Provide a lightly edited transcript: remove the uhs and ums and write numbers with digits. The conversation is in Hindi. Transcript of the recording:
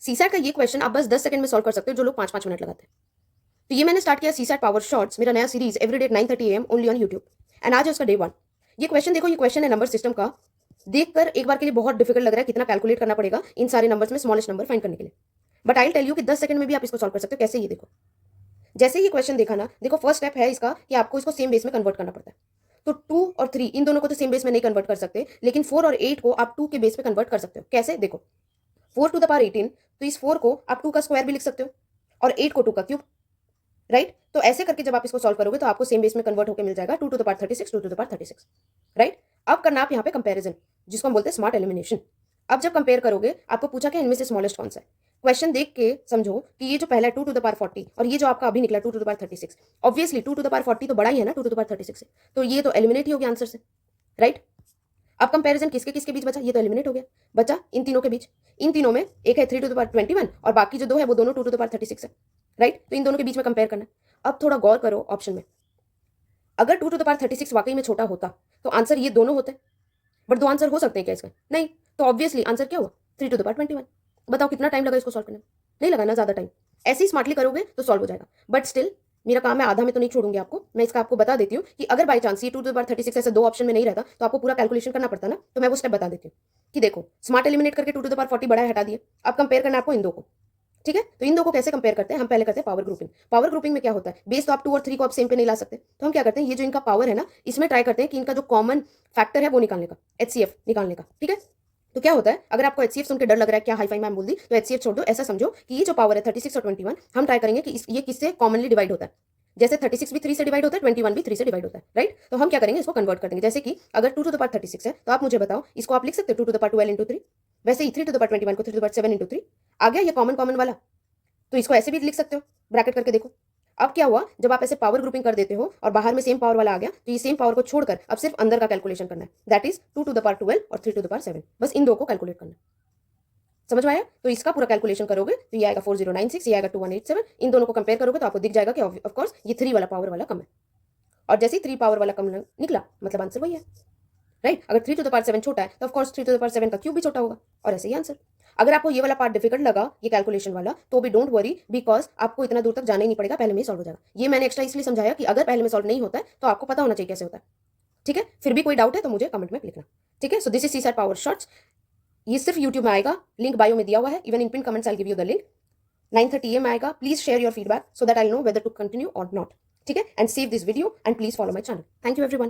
सीसैट का ये क्वेश्चन आप बस 10 सेकंड में सॉल्व कर सकते हो जो लोग 5-5 मिनट लगाते हैं। तो ये मैंने स्टार्ट किया सीसैट पावर शॉर्ट्स, मेरा नया series everyday 9:30 AM only on YouTube. And आज है उसका डे 1। ये क्वेश्चन देखो, ये क्वेश्चन है नंबर सिस्टम का। देखकर एक बार के लिए बहुत डिफिकल्ट लग रहा है, कितना कैलकुलेट करना पड़ेगा इन सारे नंबर्स में स्मॉलेस्ट नंबर फाइंड करने के लिए। बट आई टेल यू कि 10 सेकंड में भी आप इसको सॉल्व कर सकते हो। कैसे, ये देखो। जैसे ये क्वेश्चन देखा ना, देखो फर्स्ट स्टेप है इसका कि आपको इसको सेम बेस में कन्वर्ट करना पड़ता है। तो 2 और 3 इन दोनों को तो सेम बेस में नहीं कन्वर्ट कर सकते, लेकिन 4 और 8 को आप 2 के बेस पे कन्वर्ट कर सकते हो। कैसे, देखो। 4 टू द पावर 18, तो इस 4 को आप 2 का स्क्वायर भी लिख सकते हो और 8 को 2 का क्यूब। राइट, तो ऐसे करके जब आप इसको सॉल्व करोगे तो आपको सेम बेस में कन्वर्ट होकर मिल जाएगा 2 to the power 36, 2 to the power 36। Right, अब करना आप यहाँ पे कंपैरिजन, जिसको हम बोलते हैं स्मार्ट एलिमिनेशन। अब जब कंपेयर करोगे, आपको पूछा कि इनमें से स्मॉलेस्ट कौन सा है। क्वेश्चन देख के समझो कि ये जो पहला 2 टू द पावर 40 और ये जो आपका अभी निकला 2 to the power 36, obviously 2 to the power 40 तो बड़ा ही है ना 2 टू द पावर 36 से, तो ये तो एलिमिनेट ही हो गया आंसर से। राइट, अब कंपैरिजन किसके किसके बीच बचा, ये तो एलिमिनेट हो गया, बचा इन तीनों के बीच। इन तीनों में एक है 3 टू द पावर 21 और बाकी जो दो है वो दोनों 2 टू द पावर 36 है। राइट, तो इन दोनों के बीच में कंपेयर करना है। अब थोड़ा गौर करो ऑप्शन में, अगर 2 टू द पावर 36 वाकई में छोटा होता तो आंसर ये दोनों होते, बट दो आंसर हो सकते हैं क्या इसमें, नहीं। तो ऑब्वियसली आंसर क्या हुआ, 3 टू द पावर 21। बताओ कितना टाइम लगा इसको सॉल्व करने में, नहीं लगा ना ज़्यादा टाइम। ऐसे ही स्मार्टली करोगे तो सॉल्व हो जाएगा। बट स्टिल मेरा काम है, आधा में तो नहीं छोड़ूंगी आपको। मैं इसका आपको बता देती हूँ कि अगर बाई चांस ये 2 टू द पावर 36 ऐसे दो ऑप्शन में नहीं रहता तो आपको पूरा कैलकुलेशन करना पड़ता ना, तो मैं वो स्टेप बता देती हूँ कि देखो स्मार्ट एलिमिनेट करके 2 टू द पावर 40 बड़ा है, हटा दिए। अब कंपेयर करना है आपको इन दो को। ठीक है, तो इन दो को कैसे कंपेयर करते हैं, हम पहले करते हैं पावर ग्रुपिंग। पावर ग्रुपिंग में क्या होता है, बेस तो आप 2 और 3 को आप सेम पे नहीं ला सकते, तो हम क्या करते हैं, ये जो इनका पावर है ना, इसमें ट्राई करते हैं कि इनका जो कॉमन फैक्टर है वो निकालने का, HCF निकालने का। ठीक है, तो क्या होता है, अगर आपको HCF सुन के डर लग रहा है, क्या हाई फाई मैम बोल दी, तो HCF छोड़ दो। ऐसा समझो कि ये जो पावर है 36 और 21, हम ट्राई करेंगे कि ये किससे कॉमनली डिवाइड होता है। जैसे 36 भी 3 से डिवाइड होता है, 21 भी 3 से डिवाइड होता है। राइट, तो हम क्या करेंगे, इसको कन्वर्ट कर देंगे। जैसे कि अगर 2 टू द पावर 36 है तो आप मुझे बताओ इसको आप लिख सकते हो 2 टू द पावर 12 इंटू 3। वैसे ही 3 टू द पावर 21 को 3 टू द पावर 7 इंटू 3 आ गया, ये कॉमन कॉमन वाला। तो इसको ऐसे भी लिख सकते हो, ब्रैकेट करके देखो। अब क्या हुआ, जब आप ऐसे पावर ग्रुपिंग कर देते हो और बाहर में सेम पावर वाला आ गया, तो ये सेम पावर को छोड़कर अब सिर्फ अंदर का कैलकुलेशन करना है। That is 2 to the power 12 और 3 टू द पावर 7, बस इन दो को कैलकुलेट करना है। समझ में आया, तो इसका पूरा कैलकुलेशन करोगे तो ये आएगा 4096, ये आएगा 2187। इन दोनों को कंपेयर करोगे तो आपको दिख जाएगा कि ऑफ कोर्स ये 3 वाला पावर वाला कम है, और जैसे ही 3 पावर वाला कम निकला मतलब आंसर वही है। राइट, अगर 3 टू द पावर 7 छोटा है तो of course 3 to the power 7 का क्यूब भी छोटा होगा, और ऐसे ही आंसर। अगर आपको ये वाला पार्ट डिफिकल्ट लगा, ये कैलकुलेशन वाला, तो भी डोंट वरी, बिकॉज आपको इतना दूर तक जाना ही नहीं पड़ेगा, पहले में ही सॉल्व हो जाएगा। ये मैंने एक्स्ट्रा इसलिए समझाया कि अगर पहले में सॉल्व नहीं होता है तो आपको पता होना चाहिए कैसे होता है। ठीक है, फिर भी कोई डाउट है तो मुझे कमेंट में लिखना। ठीक है, so this is CSAT power shorts. ये सिर्फ यूट्यूब में आएगा, लिंक बायो में दिया हुआ है, even in pin comments I give you the link. 9:30 AM आएगा। Please share your feedback so that I know whether to continue और नॉट। ठीक है, and save this video and please follow my channel. Thank you everyone.